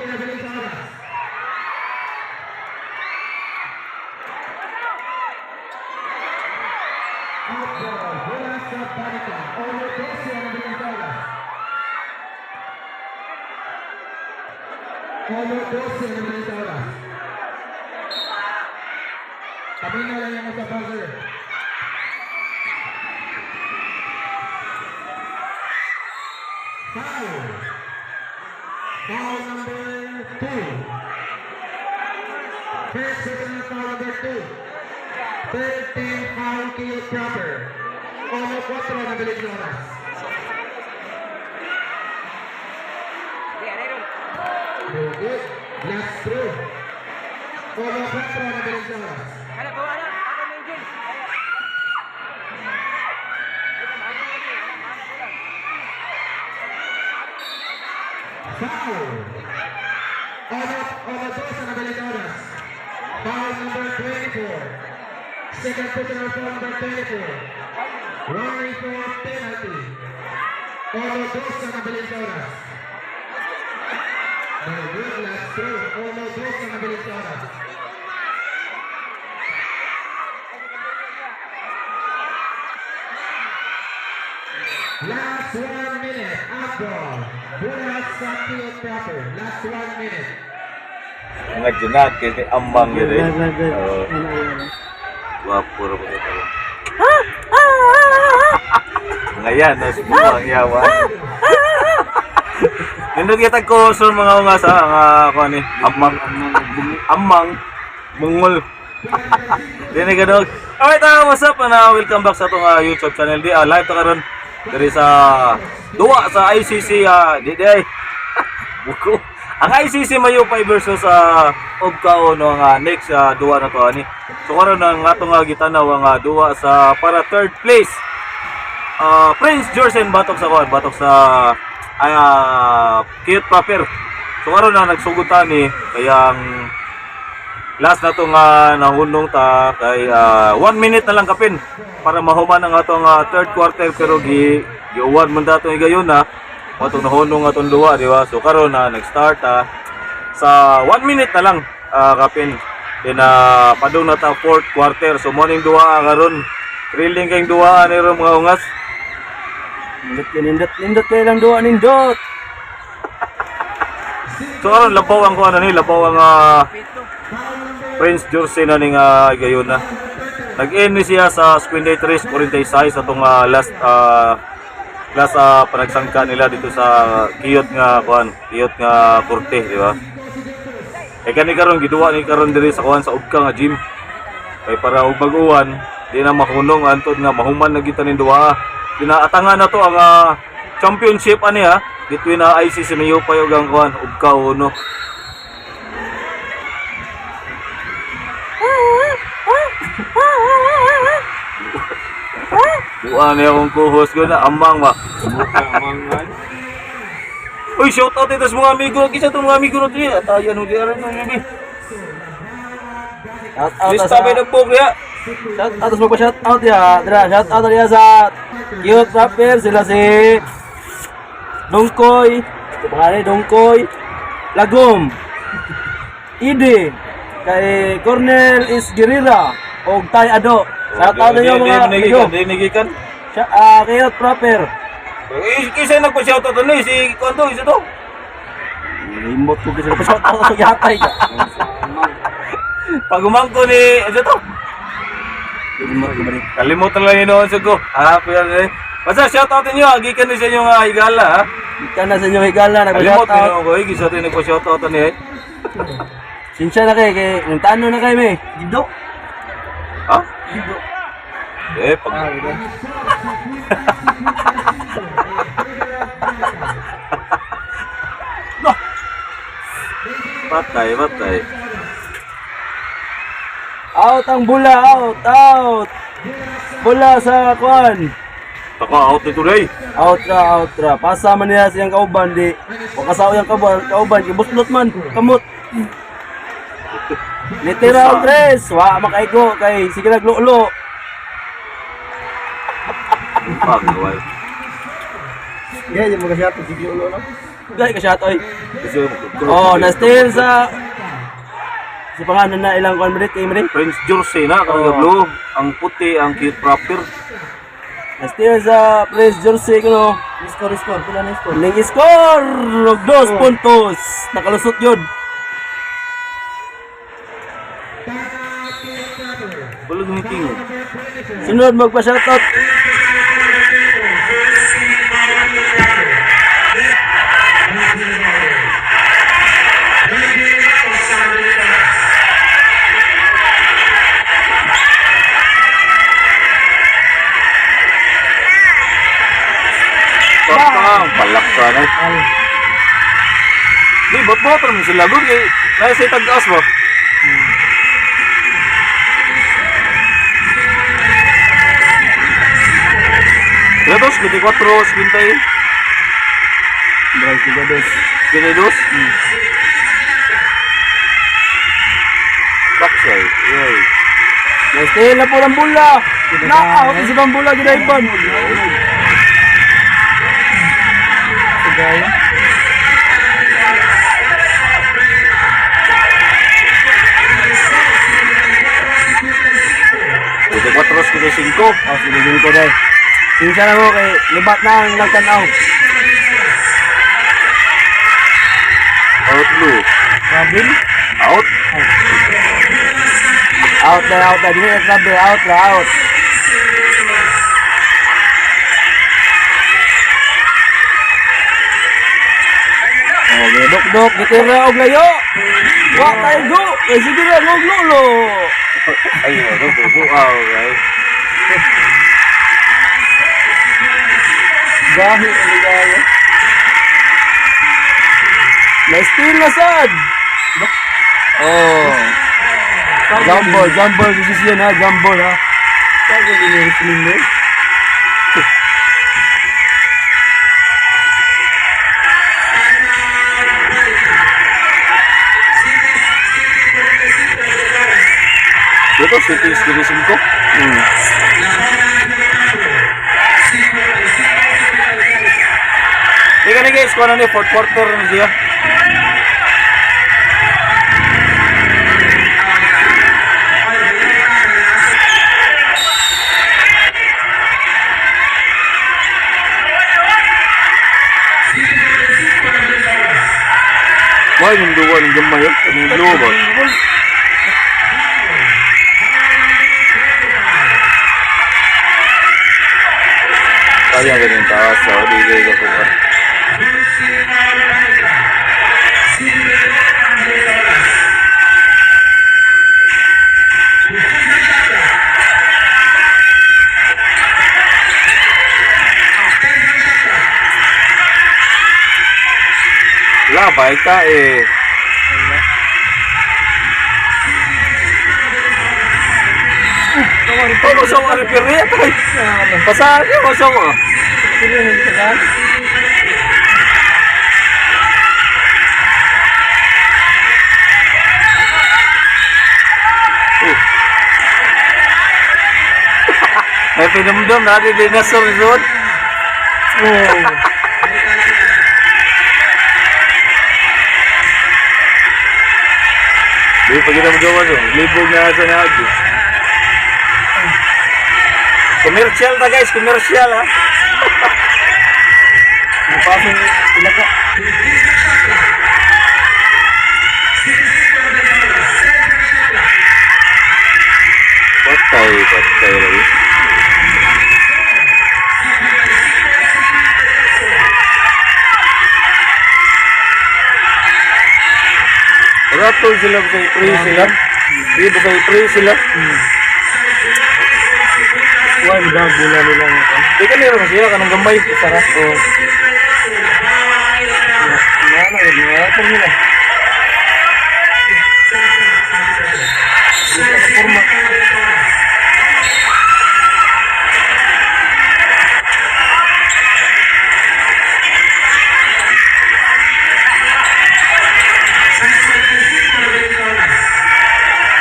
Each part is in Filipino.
nabilis sa oras. Outball, bola sa Panica. Olo 12 nabilis sa oras. Olo 12 nabilis sa oras. Tabi na lang yung sa buzzer. Foul. Foul number 2. First personal foul number 2. Third team foul kill proper. Olo 4 nabilis sa oras. Very good. Last throw. Olo 4 nabilis sa oras. Foul. Olo 2 nabilis sa oras. Foul number 24. Second personal foul number 24. Rory for penalty. Olo 2 nabilis sa oras. Very good. Last throw. Olo 2 nabilis sa oras. Last 1 minute. Outball. Bola sa kill proper. Last 1 minute. Mga junag, kasi ambang yun eh. Wapo rin po ito. Ngayon, nas bumang yawa. Nindot kita ko sa mga ungas ako ni Amang Mungol. Dinig ka dog. Alright, what's up? Welcome back sa itong YouTube channel. Live to karon dari sa duwa sa ICC di buko. Ang ICC mayo 5 versus Obkao no ang next duwa na to ani. So karon ang atong gitanaw ang duwa sa para third place. Prince Jorsen batok sa Kiyot Proper. So karon na nagsugutan ni kayang last na itong nahunong ta kay 1 minute na lang kapin para mahuman ang atong third quarter pero gi-award man dato igayon na atong nahunong atong duwa di ba. So karon na nag-start sa 1 minute na lang kapin then padung na ta fourth quarter. So morning duwa karon thrilling kayong duwa ni mga ungas. Nindot kayo lang duwa nindot. So karon labaw ang kuan ni labaw ang Prince Jorsen na ning gayon na. Nag-end ni siya sa 53-46 atong last panagsangka nila dito sa Kiyot nga korte, di ba? Kani karon giduwa ni karon diri sa kuan sa Ubka nga gym. Kay para og bag-uwan, di na mahunong antod nga mahuman na kita ning duwa. Dinaatangan na to ang championship ani between ICC Mayupay ug ang kuan Ubka no. Buwan niya akong kuhos ko na, amang ba? Uy, shout out ito sa mga amigo. Kisa itong mga amigo na ito niya. Atayan mo diyan ito niya. Lista may nagpog niya. Shout out ya. Shout out ya sa Kiyot Proper. Sila si Dongkoy. Pangalan Dongkoy. Lagom. Ide. Kay Cornel Isgirira. O Tay Ado. Shout out niyo mga amigo. Dinigikan. Kiyot Proper. Kisa nagpa-shout out ni si Kondo, isa to. Limot ko kasi shout out sa yatay. Pagumangko ni isa to. Kalimutan lang yun noon ko. Pero basta shout out niyo, gikan ni sa inyong higala Gikan na sa inyong higala nagpa-shout out. Kalimutan niyo ko, gisa to nagpa-shout out ni. Sinsya na kay nung tano na kay me. Gido. Ha? Gido. Pag Patay. Out ang bola, out. Bola sa kwan. Taka out ni today. Out ra. Pasa man niya siyang kauban di. O kasaw yang kauban gibuslot man kamot. Literal tres, wa makaigo kay sige naglulo. Pagwal. Yeah, yung mga shot sige ulo no. Gay ka shot oy. Kasi, Oh, na-steal sa pangalan na ilang kwan mo rin, team rin. Prince Jersey na, kanang blue. Ang puti, ang cute proper. Na-steal sa Prince Jersey kuno. Score, pila na score? Ning score! 2 puntos. Nakalusot yun. Bulog ni King. Sunod magpa-shoutout. Parang balak ka na. Di, bot-bot naman sila. Good eh. Nasa itag-as mo. Grados, 24, 50. Drive juga dos. 22. Baksay. Yay. Na-steal na po ng bola. Na-out sa ibang bola ginaiban. Sagay. Ito 4, 55. Oh, sige ko dai. Sinsa na mo kay libat na ang nagtanaw. Out blue. Robin. Out. Out na. Dili na sabi, out. Oh, dok, gitira og layo. Wa kay go. Kay sige na lolo. Ayun, bubuaw, guys. Gahi ang ligaya. Na-steal na sad. Oh. Jumbo decision ha, jumbo ha. Kaya din yung steal mo. Ito, City is 25. Teka na guys, kung ano ni, 4th quarter na siya. Why yung duwa ng gamay yun? Ano yung blue ba? Kaya nga rin taas, so di kayo ko. Labay ka eh. Oh, masok ang referee. Pasahan niya, masok ko. May pinamdam natin dinosaur resort. Oh. Di pa kita magawa doon. Libog na sa nagi. Commercial ta guys, commercial ha. Napasok sila ka. Patay lagi. Ratol sila sa free sila. Di ba sa free sila? Why ba bola nila ngayon? Di ka meron sila kanang gamay sarap. Oh. Mana ya? Apa nila? Forma.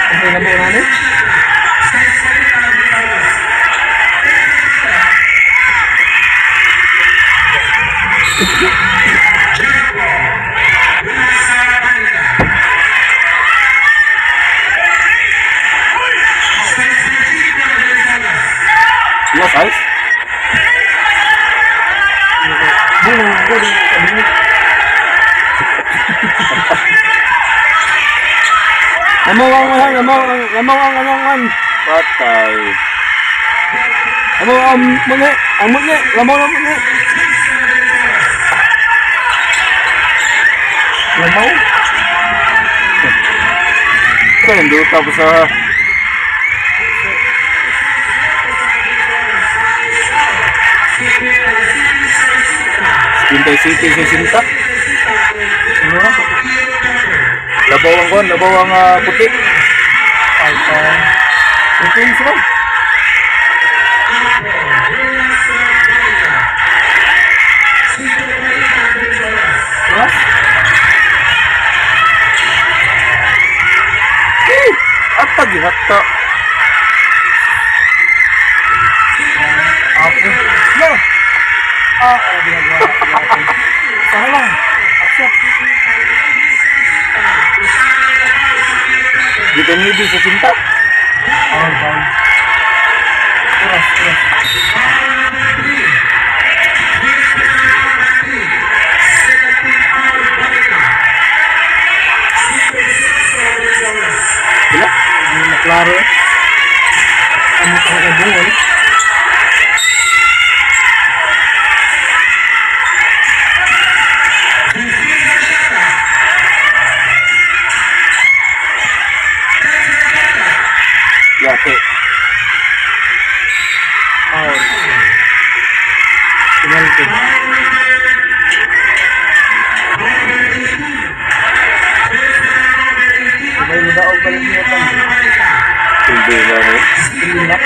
Ano na ba yan? Size? Lamaw ang Patay. lamaw ang muni, lamaw ang muni. Lamaw? Ito yung duta po sa... Pintay City sa Sinta. Labaw ang kon, labaw ang puti. Ito yung sila. Yes? At pag-ihata. Ako. No! Sana lang. Accept. Dito niyo sa Sinta. Pound. Oras. Sila? Hindi na klaro. Ano ka buhay? Yate. Penalty. Sabay mo daog balik niya ito. Hindi ba rin? Pinak.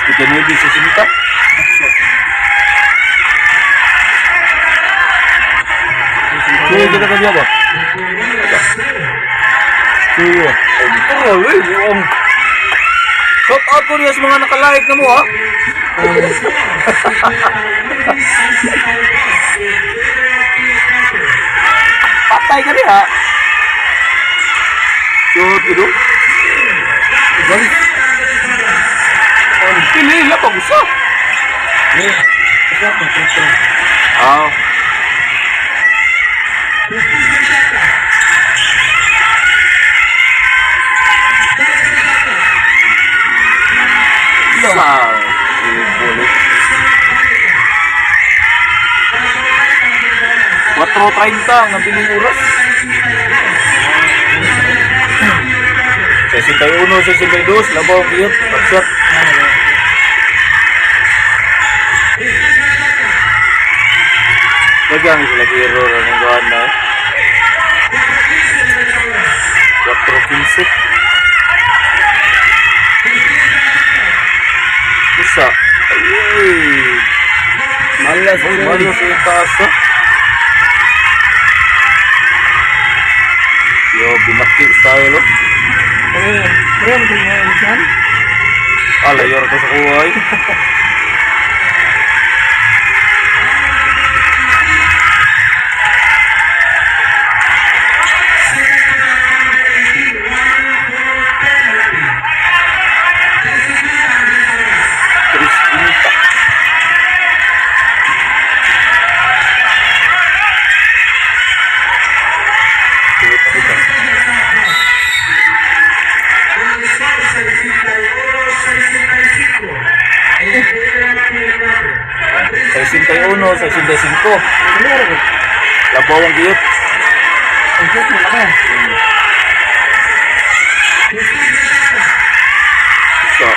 Dito niyo sa Sinta. Kuya, dito ka niya ba? Kuya. Oh, buong. Shout out ko niya sa mga nakalike na mo, ha? Patay ka niya, ha? Shoot, ito. Guys. Oh, pinila pa gusto. Ah. Sa bulit. 4:30 ang nabiling oras. 61, 62, labaw ang iyot, pag-shot. Lagang sila giro ng gawan na. 4:15. Isa. Ayy. Malas. Malas yung taas, ha? Yo, binaki style, oh. Kaya mo din yung yan? Alayor ko sa kuhay. Sa 61, sa 65. Labaw ang giyot. Ang cute mo na ka. Isa.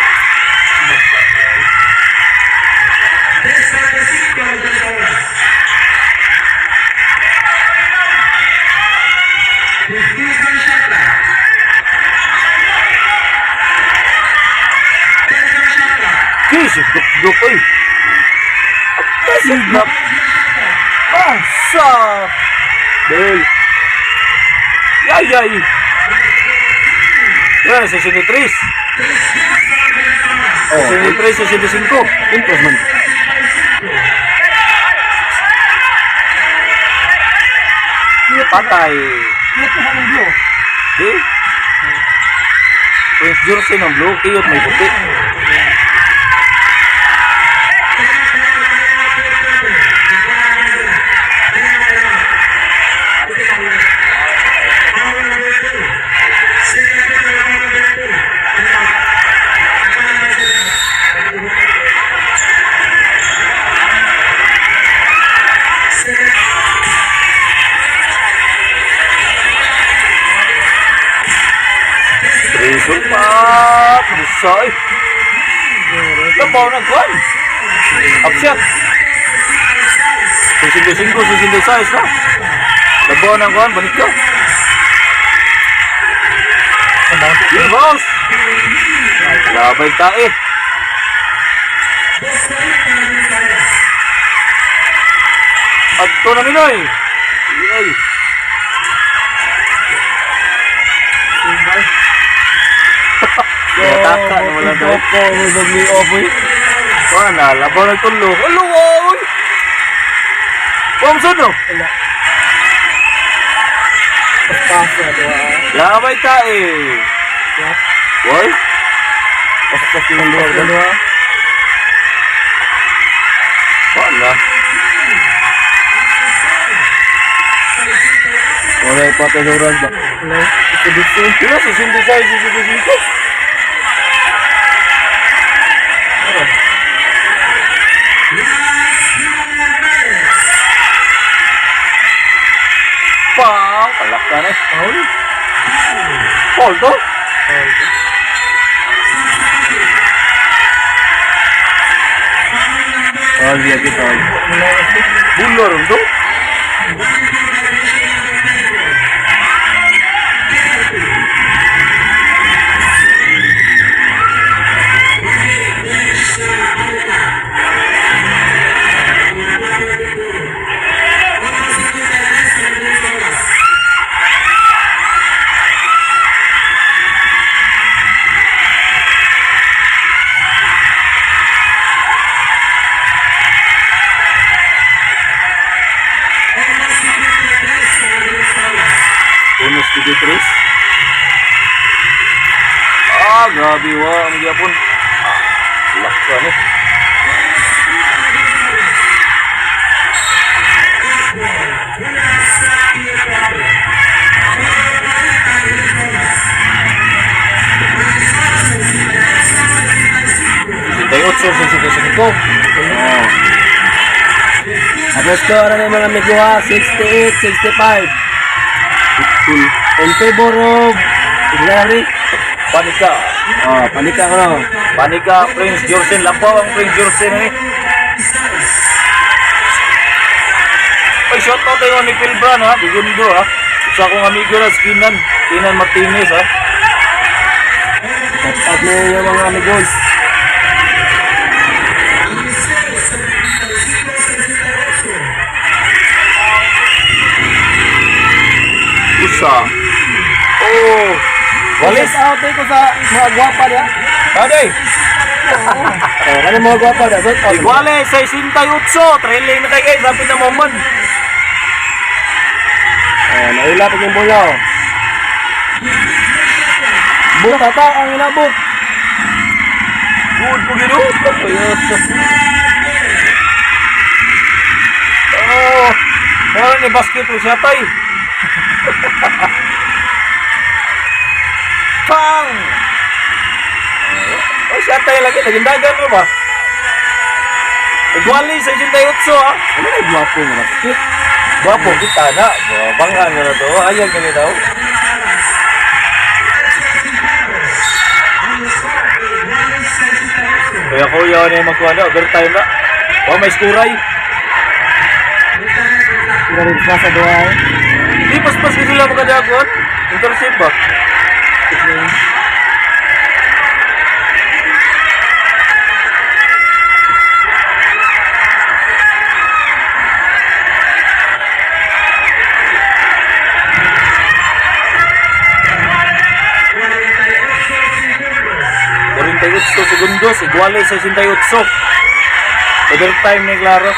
Kisip, duk-duk, ay. Kisip na. Pasa. Bel. Yay. Yan, 63. Oh, 63, 65. improvement. Patay. Cute na ng view. Di? Prince jersey ng blue, kiyot may puti. Sulpat, busay. Labaw na kwan. Upset. 65, 66 na. Labaw na kwan, balik ka. Yun, boss. Labay tae. At ito na Minoy. Ay. Taka na wala daw. Wala, labaw ng tulo. Alo, oy! Pamsod no? Labay tae. Boy? Pasok yung dalawa. Wala. Wala yung pataluran ba? Wala. Kaya susindisay. Pang, kalak ka na eh. Paul to? Lihat kita. Bulor to? Bonus 73. Grabe wa ang gyapon. Laksa ni. At score ng mga Miguha, 68-65. In favor of Larry. Panika. Panika ko no. Panika, Prince Jorsen. Lapaw ang Prince Jorsen ni. Ay, shot out tayo ni Pilbran ha. Bigundo ha. Sa akong amigo na, Kinan Martinez ha. At na yung mga amigos. Usa. Walis. Out ko sa mga gwapa niya. Aday. Ano mga gwapa niya? Iguale, 68. Trailing na kayo guys. Rapid na moment. Nailapit yung bola. Tata ang inabot. Good po gino. Meron ni basket po siya tay. Pang! Siya tay lagi. Naging dagan mo ba? Iguali sa 68 ha. Ano na yung gwapo na basket? Gwapo kita na. Bangga nga na to. Ayaw ka daw. Kaya kuya na yung magkuha na. Overtime na. May skuray. Sila rin sa doa. Hindi, pas-pas ka sila magkadagon. Intercept ba? Segundos, iguales 68. Overtime ni Claro.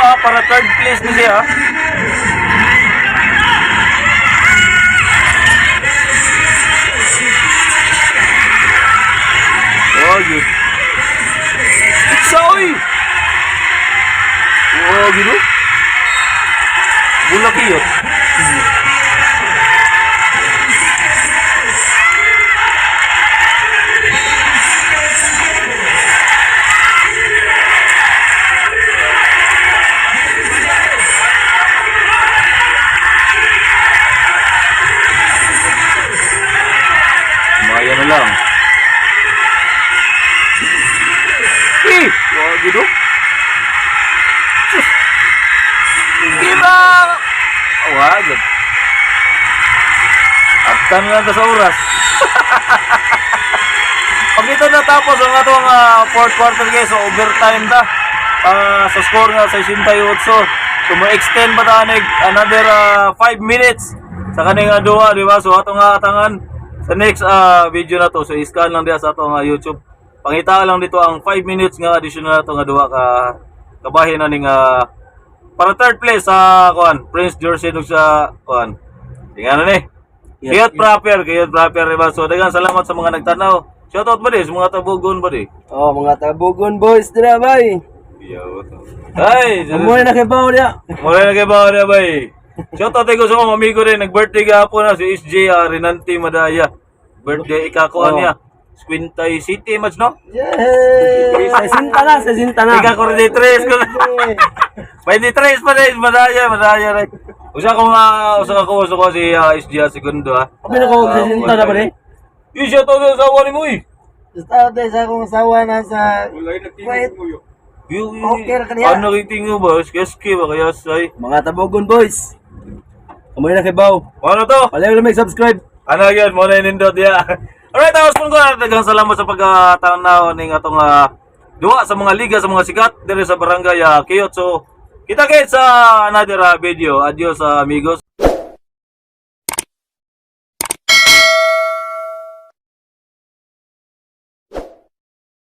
duwa para third place ni siya. Oh, yun. Soy! Oh, gitu. Bulak yun. Maya na lang. Wah, gitu. Gila. Wah, gitu. Aptan lang ta sa oras. Pag ito natapos ang atong fourth quarter guys, so overtime ta. Sa score nga 68. So mo-extend pa ta another 5 minutes sa kaning duwa, di ba? So atong atangan sa next video na to. So i-scan lang diya sa atong YouTube. Pangita lang dito ang 5 minutes nga additional to nga duha ka kabahin na ning para third place sa Prince Jersey dug sa tingnan na ni. Kayot proper diba? So daghang salamat sa mga nagtanaw. Shoutout ba di sa mga tabugon ba di? Oh, mga tabugon boys dira bay. Yo. Ay, Amoy na kay bawo dia. mura na kay ba na bay. Shoutout ko sa mga amigo rin nag-birthday gahapon na si SJ Renante Madaya. Birthday ikakuan niya. Squintay City match no? Yay! Sa sinta na. Ika ko rin 3 ko. May 3 pa rin madaya rin. Usa ko si SJ segundo ha. Kami na ko sa sinta na ba ni? Yung shoutout sa awa ni mo eh. Gusto tayo sa akong asawa na sa Kuwait. Okay ra kaniya. Ano kitingo ba? Keski ba kaya say? Mga tabugon boys. Amoy na kay bawo. Ano to? Palayo na mag-subscribe. Ano yun? Muna inindot ya. Alright, tapos po ko. Daghang salamat sa pagkatanaw ng atong duwa sa mga liga, sa mga sikat diri sa barangay Kiyot. So, kita-kits sa another video. Adios amigos.